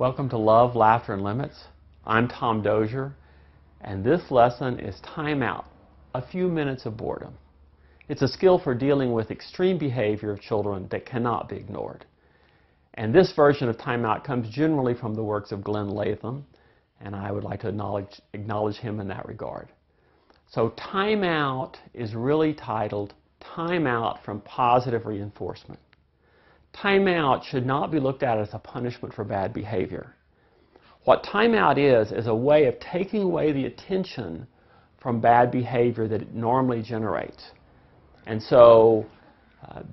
Welcome to Love, Laughter, and Limits. I'm Tom Dozier, and this lesson is timeout, a few minutes of boredom. It's a skill for dealing with extreme behavior of children that cannot be ignored. And this version of timeout comes generally from the works of Glenn Latham, and I would like to acknowledge him in that regard. So timeout is really titled Timeout from Positive Reinforcement. Timeout should not be looked at as a punishment for bad behavior. What timeout is a way of taking away the attention from bad behavior that it normally generates. And so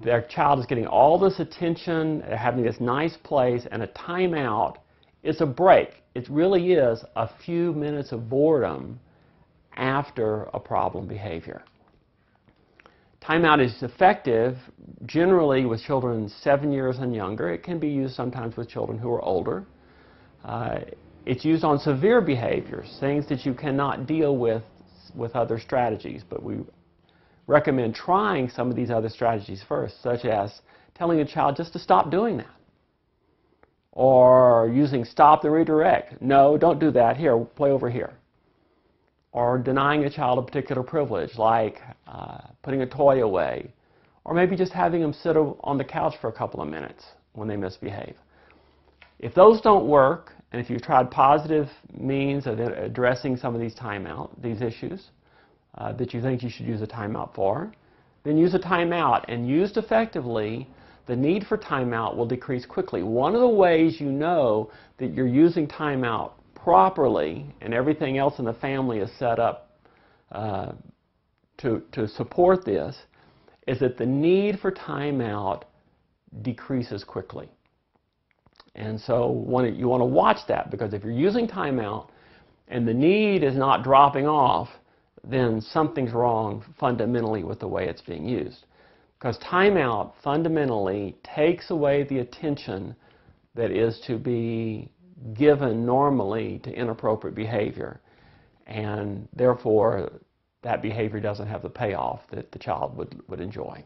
their child is getting all this attention, they're having this nice place, and a timeout is a break. It really is a few minutes of boredom after a problem behavior. Timeout is effective generally with children 7 years and younger. It can be used sometimes with children who are older. It's used on severe behaviors, things that you cannot deal with other strategies. But we recommend trying some of these other strategies first, such as telling a child just to stop doing that. Or using stop and redirect. No, don't do that. Here, play over here. Or denying a child a particular privilege, like putting a toy away, or maybe just having them sit on the couch for a couple of minutes when they misbehave. If those don't work, and if you've tried positive means of addressing some of these issues that you think you should use a timeout for, then use a timeout. And used effectively, the need for timeout will decrease quickly. One of the ways you know that you're using timeout properly and everything else in the family is set up to support this is that the need for timeout decreases quickly. And so you want to watch that, because if you're using timeout and the need is not dropping off, then something's wrong fundamentally with the way it's being used. Because timeout fundamentally takes away the attention that is to be given normally to inappropriate behavior, and therefore that behavior doesn't have the payoff that the child would enjoy.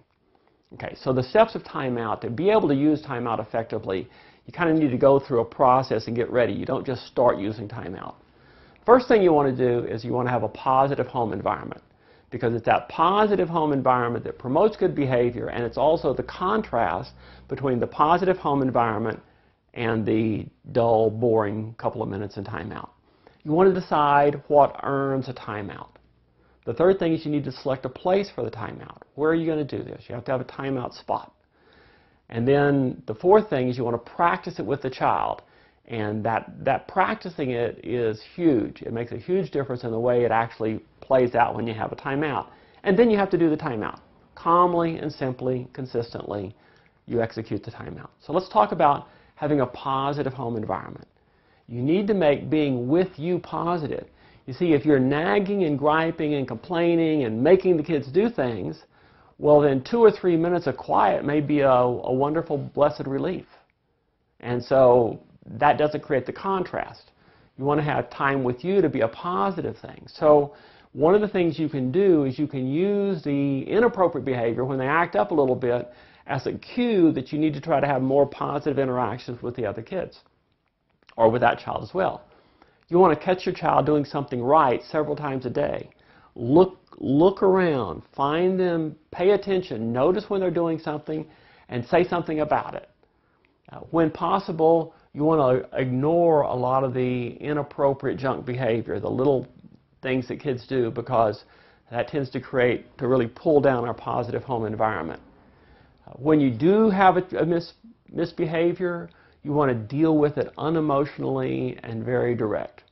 Okay, so the steps of timeout, to be able to use timeout effectively, you kind of need to go through a process and get ready. You don't just start using timeout. First thing you want to do is you want to have a positive home environment, because it's that positive home environment that promotes good behavior, and it's also the contrast between the positive home environment and the dull, boring couple of minutes in timeout. You want to decide what earns a timeout. The third thing is you need to select a place for the timeout. Where are you going to do this? You have to have a timeout spot. And then the fourth thing is you want to practice it with the child. And that practicing it is huge. It makes a huge difference in the way it actually plays out when you have a timeout. And then you have to do the timeout. Calmly and simply, consistently, you execute the timeout. So let's talk about having a positive home environment. You need to make being with you positive. You see, if you're nagging and griping and complaining and making the kids do things, well then 2 or 3 minutes of quiet may be a wonderful, blessed relief. And so that doesn't create the contrast. You want to have time with you to be a positive thing. So one of the things you can do is you can use the inappropriate behavior when they act up a little bit as a cue that you need to try to have more positive interactions with the other kids, or with that child as well. You want to catch your child doing something right several times a day. Look around, find them, pay attention, notice when they're doing something, and say something about it. When possible, you want to ignore a lot of the inappropriate junk behavior, the little things that kids do, because that tends to really pull down our positive home environment. When you do have a misbehavior, you want to deal with it unemotionally and very direct.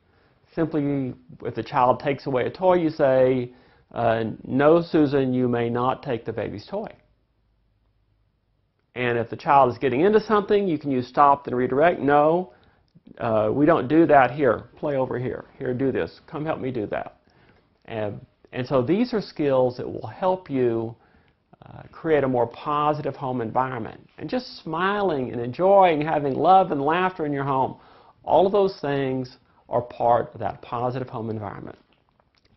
Simply, if the child takes away a toy, you say, no, Susan, you may not take the baby's toy. And if the child is getting into something, you can use stop and redirect. No, we don't do that. Here, play over here. Here, do this. Come help me do that. And so these are skills that will help you create a more positive home environment. And just smiling and enjoying having love and laughter in your home, all of those things are part of that positive home environment.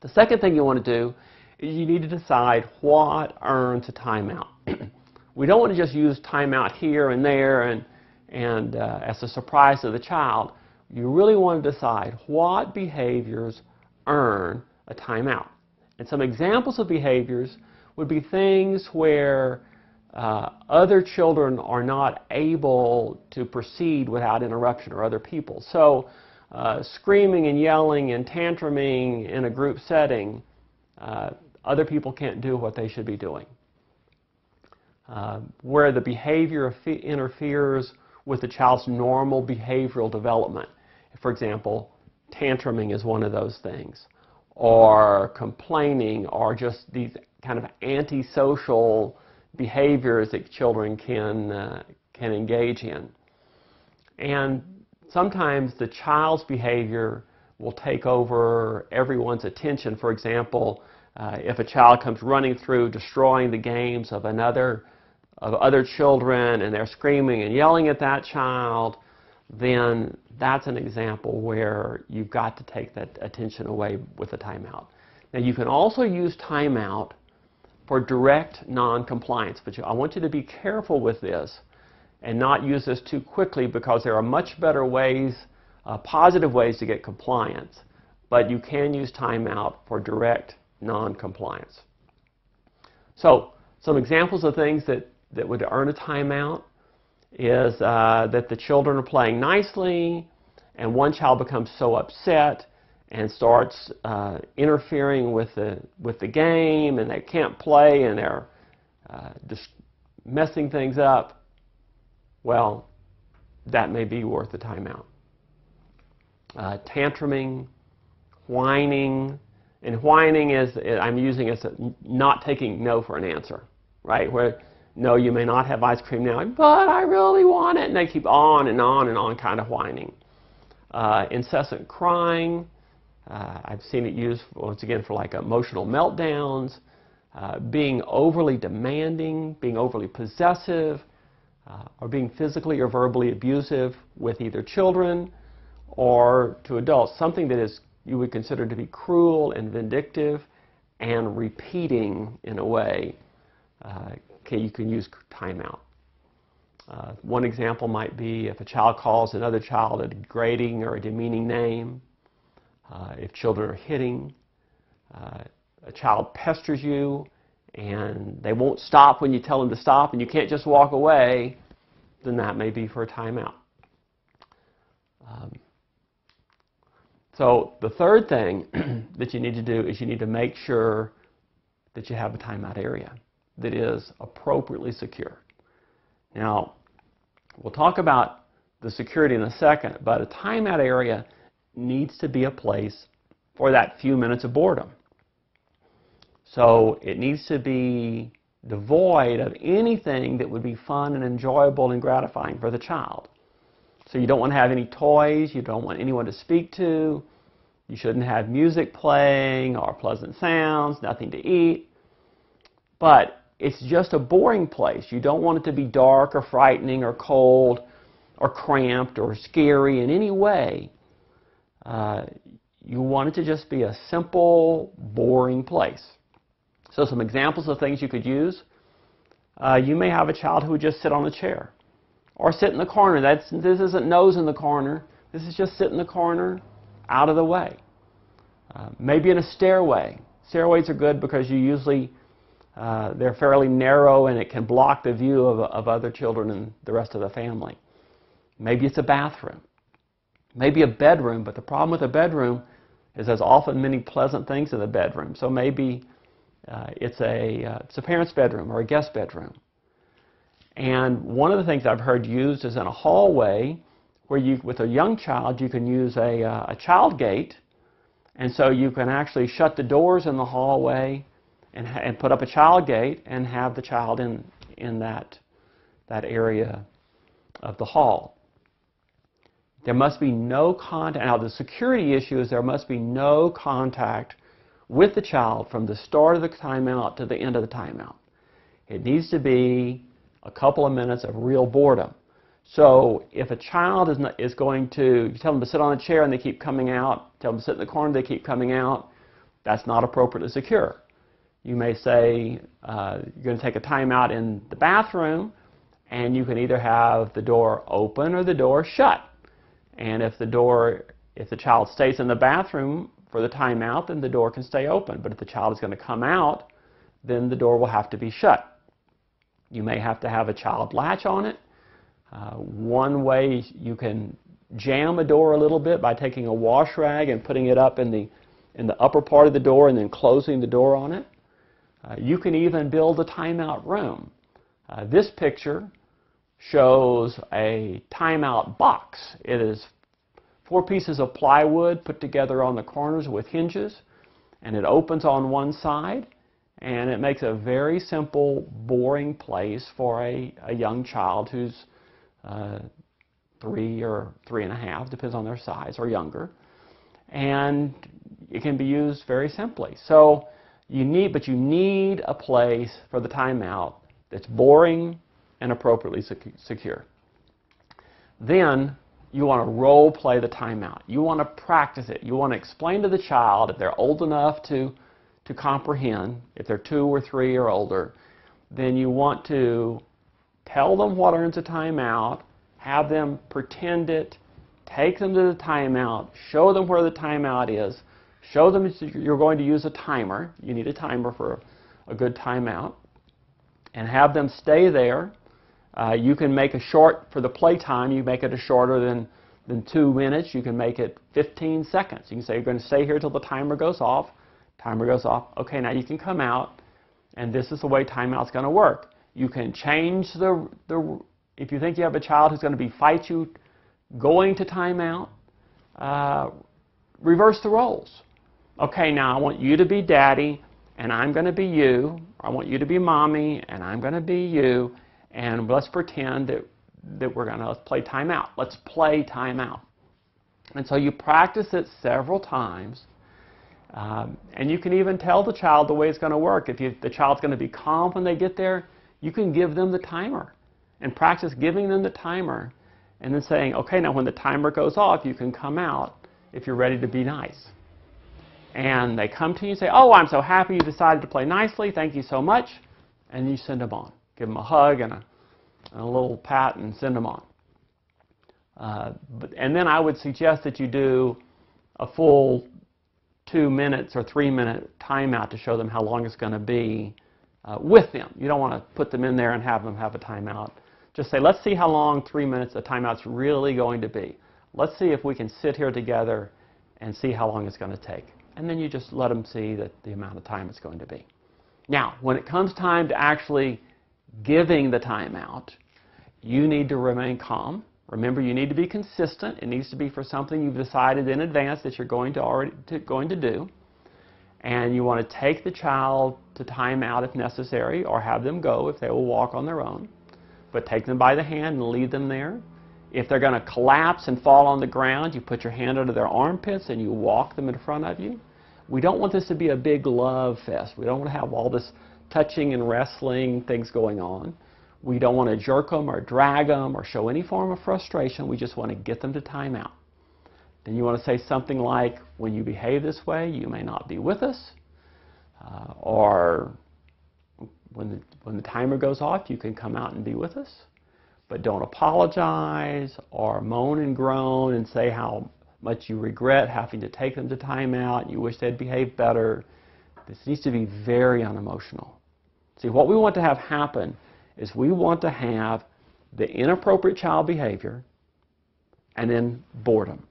The second thing you want to do is you need to decide what earns a timeout. We don't want to just use timeout here and there and as a surprise to the child. you really want to decide what behaviors earn a timeout. And some examples of behaviors would be things where other children are not able to proceed without interruption, or other people. So screaming and yelling and tantruming in a group setting, other people can't do what they should be doing. Where the behavior interferes with the child's normal behavioral development. For example, tantruming is one of those things, or complaining, or just these kind of antisocial behaviors that children can engage in. And sometimes the child's behavior will take over everyone's attention. For example, if a child comes running through destroying the games of other children, and they're screaming and yelling at that child, then that's an example where you've got to take that attention away with a timeout. Now, you can also use timeout for direct non-compliance, but I want you to be careful with this and not use this too quickly, because there are much better ways, positive ways to get compliance, but you can use timeout for direct non-compliance. So some examples of things that would earn a timeout is that the children are playing nicely and one child becomes so upset and starts interfering with the game, and they can't play, and they're just messing things up. Well, that may be worth a timeout. Tantruming, whining, and whining is, I'm using as not taking no for an answer, right? Where, no, you may not have ice cream now, but I really want it, and they keep on and on and on kind of whining. Incessant crying, I've seen it used, once again, for like emotional meltdowns, being overly demanding, being overly possessive, or being physically or verbally abusive with either children or to adults, something that is you would consider to be cruel and vindictive and repeating in a way. Okay, you can use timeout. One example might be if a child calls another child a degrading or a demeaning name, if children are hitting, a child pesters you and they won't stop when you tell them to stop and you can't just walk away, then that may be for a timeout. So the third thing that you need to do is you need to make sure that you have a timeout area that is appropriately secure. Now, we'll talk about the security in a second, but a timeout area needs to be a place for that few minutes of boredom. So it needs to be devoid of anything that would be fun and enjoyable and gratifying for the child. So you don't want to have any toys, you don't want anyone to speak to, you shouldn't have music playing or pleasant sounds, nothing to eat. But it's just a boring place. You don't want it to be dark or frightening or cold or cramped or scary in any way. You want it to just be a simple, boring place. So some examples of things you could use. You may have a child who would just sit on a chair or sit in the corner. This isn't nose in the corner. This is just sit in the corner, out of the way. Maybe in a stairway. Stairways are good because you usually they're fairly narrow and it can block the view of other children and the rest of the family. Maybe it's a bathroom. Maybe a bedroom, but the problem with a bedroom is there's often many pleasant things in the bedroom. So maybe it's a parent's bedroom or a guest bedroom. And one of the things I've heard used is in a hallway where with a young child you can use a child gate, and so you can actually shut the doors in the hallway and put up a child gate and have the child in that area of the hall. There must be no contact. Now the security issue is there must be no contact with the child from the start of the timeout to the end of the timeout. It needs to be a couple of minutes of real boredom. So if a child is going to, you tell them to sit on a chair and they keep coming out, tell them to sit in the corner, they keep coming out, that's not appropriately secure. You may say you're going to take a timeout in the bathroom, and you can either have the door open or the door shut. And if the child stays in the bathroom for the timeout, then the door can stay open. But if the child is going to come out, then the door will have to be shut. You may have to have a child latch on it. One way you can jam a door a little bit by taking a wash rag and putting it up in the upper part of the door and then closing the door on it. You can even build a timeout room. This picture shows a timeout box. It is 4 pieces of plywood put together on the corners with hinges, and it opens on one side, and it makes a very simple, boring place for a young child who's 3 or 3.5, depends on their size, or younger. And it can be used very simply. So you need a place for the timeout that's boring and appropriately secure. Then you want to role play the timeout. You want to practice it. You want to explain to the child, if they're old enough to comprehend, if they're 2 or 3 or older, then you want to tell them what earns a timeout, have them pretend it, take them to the timeout, show them where the timeout is, show them you're going to use a timer. You need a timer for a good timeout, and have them stay there. You can make a short, for the playtime, you make it a shorter than 2 minutes. You can make it 15 seconds. You can say you're going to stay here till the timer goes off. Timer goes off. Okay, now you can come out, and this is the way timeout's going to work. You can change if you think you have a child who's going to fight you going to timeout, reverse the roles. Okay, now I want you to be daddy, and I'm going to be you. I want you to be mommy, and I'm going to be you. And let's pretend that we're going to play timeout. Let's play timeout. And so you practice it several times. And you can even tell the child the way it's going to work. If the child's going to be calm when they get there, you can give them the timer and practice giving them the timer and then saying, okay, now when the timer goes off, you can come out if you're ready to be nice. And they come to you and say, oh, I'm so happy you decided to play nicely. Thank you so much. And you send them on. Give them a hug and a little pat and send them on. And then I would suggest that you do a full 2 minutes or 3 minute timeout to show them how long it's going to be with them. You don't want to put them in there and have them have a timeout. Just say, let's see how long 3 minutes the timeout's really going to be. Let's see if we can sit here together and see how long it's going to take. And then you just let them see the amount of time it's going to be. Now, when it comes time to actually giving the timeout, you need to remain calm. Remember, you need to be consistent. It needs to be for something you've decided in advance that you're going to do. And you want to take the child to timeout if necessary, or have them go if they will walk on their own. But take them by the hand and lead them there. If they're going to collapse and fall on the ground, you put your hand under their armpits and you walk them in front of you. We don't want this to be a big love fest. We don't want to have all this touching and wrestling things going on. We don't want to jerk them or drag them or show any form of frustration. We just want to get them to timeout. Then you want to say something like, when you behave this way, you may not be with us. Or when the timer goes off, you can come out and be with us. But don't apologize or moan and groan and say how much you regret having to take them to timeout and you wish they'd behave better. This needs to be very unemotional. See, what we want to have happen is we want to have the inappropriate child behavior and then boredom.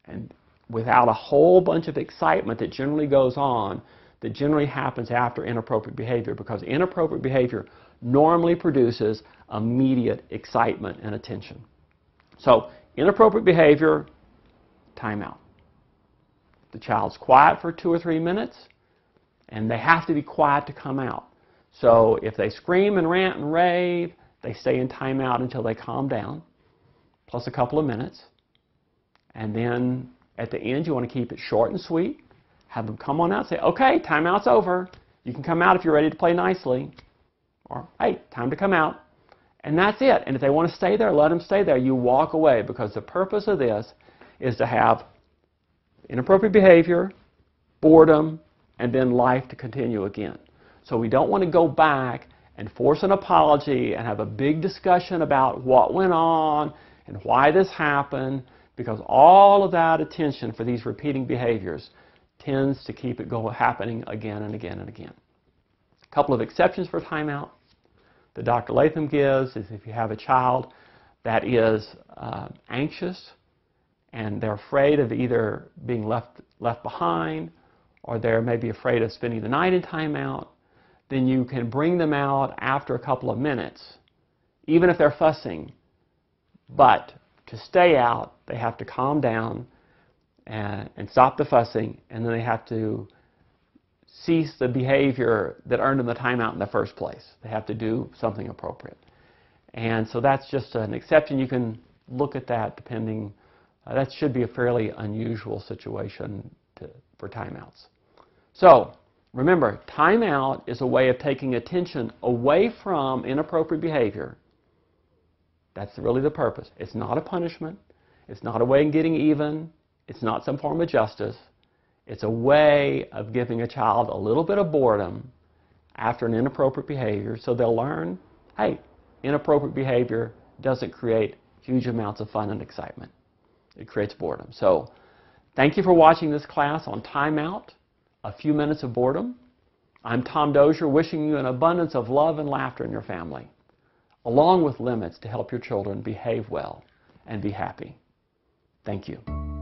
And without a whole bunch of excitement that generally goes on, that generally happens after inappropriate behavior, because inappropriate behavior normally produces immediate excitement and attention. So, inappropriate behavior, timeout. The child's quiet for 2 or 3 minutes, and they have to be quiet to come out. So if they scream and rant and rave, they stay in timeout until they calm down, plus a couple of minutes. And then at the end, you want to keep it short and sweet. Have them come on out and say, okay, timeout's over. You can come out if you're ready to play nicely. Or, hey, time to come out. And that's it. And if they want to stay there, let them stay there. You walk away, because the purpose of this is to have inappropriate behavior, boredom, and then life to continue again. So we don't want to go back and force an apology and have a big discussion about what went on And why this happened, because all of that attention for these repeating behaviors tends to keep it happening again and again and again. A couple of exceptions for timeout that Dr. Latham gives is if you have a child that is anxious and they're afraid of either being left behind or they're maybe afraid of spending the night in timeout, then you can bring them out after a couple of minutes, even if they're fussing. But to stay out, they have to calm down and stop the fussing, and then they have to cease the behavior that earned them the timeout in the first place. They have to do something appropriate. And so that's just an exception. You can look at that depending. That should be a fairly unusual situation for timeouts. So remember, timeout is a way of taking attention away from inappropriate behavior. That's really the purpose. It's not a punishment. It's not a way of getting even. It's not some form of justice. It's a way of giving a child a little bit of boredom after an inappropriate behavior so they'll learn, hey, inappropriate behavior doesn't create huge amounts of fun and excitement. It creates boredom. So thank you for watching this class on timeout, a few minutes of boredom. I'm Tom Dozier, wishing you an abundance of love and laughter in your family, along with limits to help your children behave well and be happy. Thank you.